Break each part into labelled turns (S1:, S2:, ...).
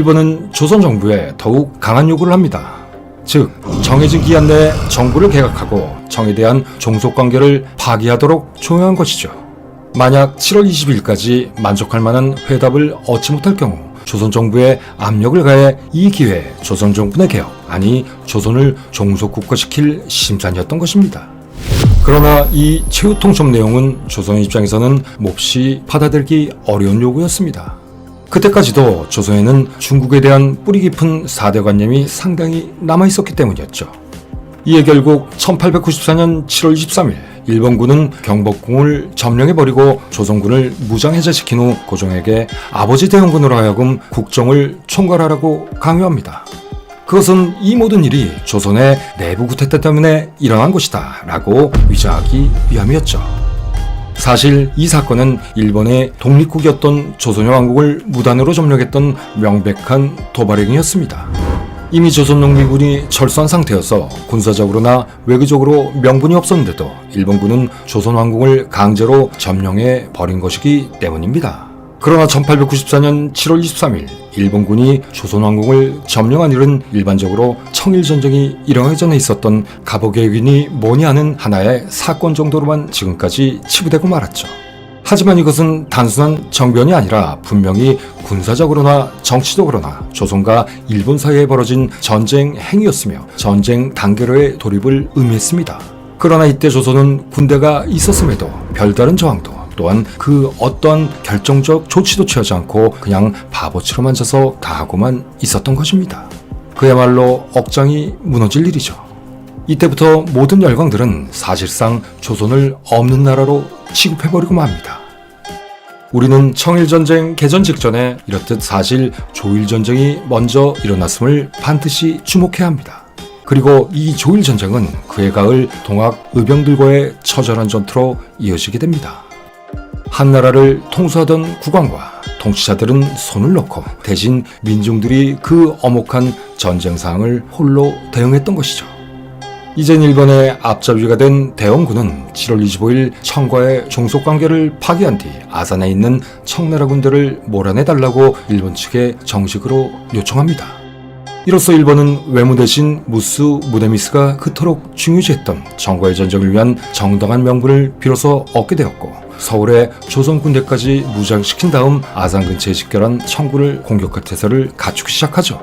S1: 일본은 조선 정부에 더욱 강한 요구를 합니다. 즉, 정해진 기한 내에 정부를 개각하고 정에 대한 종속관계를 파기하도록 종용한 것이죠. 만약 7월 20일까지 만족할 만한 회답을 얻지 못할 경우 조선 정부에 압력을 가해 이 기회에 조선 정부의 개혁, 아니 조선을 종속국가시킬 심산이었던 것입니다. 그러나 이 최후 통첩 내용은 조선 입장에서는 몹시 받아들이기 어려운 요구였습니다. 그때까지도 조선에는 중국에 대한 뿌리 깊은 사대관념이 상당히 남아있었기 때문이었죠. 이에 결국 1894년 7월 23일 일본군은 경복궁을 점령해버리고 조선군을 무장해제시킨 후 고종에게 아버지 대원군으로 하여금 국정을 총괄하라고 강요합니다. 그것은 이 모든 일이 조선의 내부 구태타 때문에 일어난 것이다 라고 위장하기 위함이었죠. 사실 이 사건은 일본의 독립국이었던 조선의 왕국을 무단으로 점령했던 명백한 도발행위였습니다. 이미 조선 농민군이 철수한 상태여서 군사적으로나 외교적으로 명분이 없었는데도 일본군은 조선 왕국을 강제로 점령해 버린 것이기 때문입니다. 그러나 1894년 7월 23일 일본군이 조선 왕국을 점령한 일은 일반적으로 청일전쟁이 일어나기 전에 있었던 갑오개혁이니 뭐니 하는 하나의 사건 정도로만 지금까지 치부되고 말았죠. 하지만 이것은 단순한 정변이 아니라 분명히 군사적으로나 정치적으로나 조선과 일본 사이에 벌어진 전쟁 행위였으며 전쟁 단계로의 돌입을 의미했습니다. 그러나 이때 조선은 군대가 있었음에도 별다른 저항도 또한 그 어떠한 결정적 조치도 취하지 않고 그냥 바보처럼 앉아서 다 하고만 있었던 것입니다. 그야말로 억장이 무너질 일이죠. 이때부터 모든 열강들은 사실상 조선을 없는 나라로 취급해버리고 맙니다. 우리는 청일전쟁 개전 직전에 이렇듯 사실 조일전쟁이 먼저 일어났음을 반드시 주목해야 합니다. 그리고 이 조일전쟁은 그에 가을 동학 의병들과의 처절한 전투로 이어지게 됩니다. 한나라를 통수하던 국왕과 통치자들은 손을 놓고 대신 민중들이 그 엄혹한 전쟁 상황을 홀로 대응했던 것이죠. 이젠 일본의 앞잡이가 된 대원군은 7월 25일 청과의 종속관계를 파기한 뒤 아산에 있는 청나라 군대를 몰아내달라고 일본 측에 정식으로 요청합니다. 이로써 일본은 외무 대신 무스 무네미스가 그토록 중요시했던 청과의 전쟁을 위한 정당한 명분을 비로소 얻게 되었고 서울에 조선 군대까지 무장시킨 다음 아산 근처에 집결한 청군을 공격할 태세를 갖추기 시작하죠.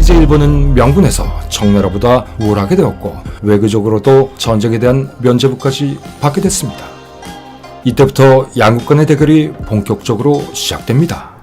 S1: 이제 일본은 명분에서 청나라보다 우월하게 되었고 외교적으로도 전쟁에 대한 면죄부까지 받게 됐습니다. 이때부터 양국 간의 대결이 본격적으로 시작됩니다.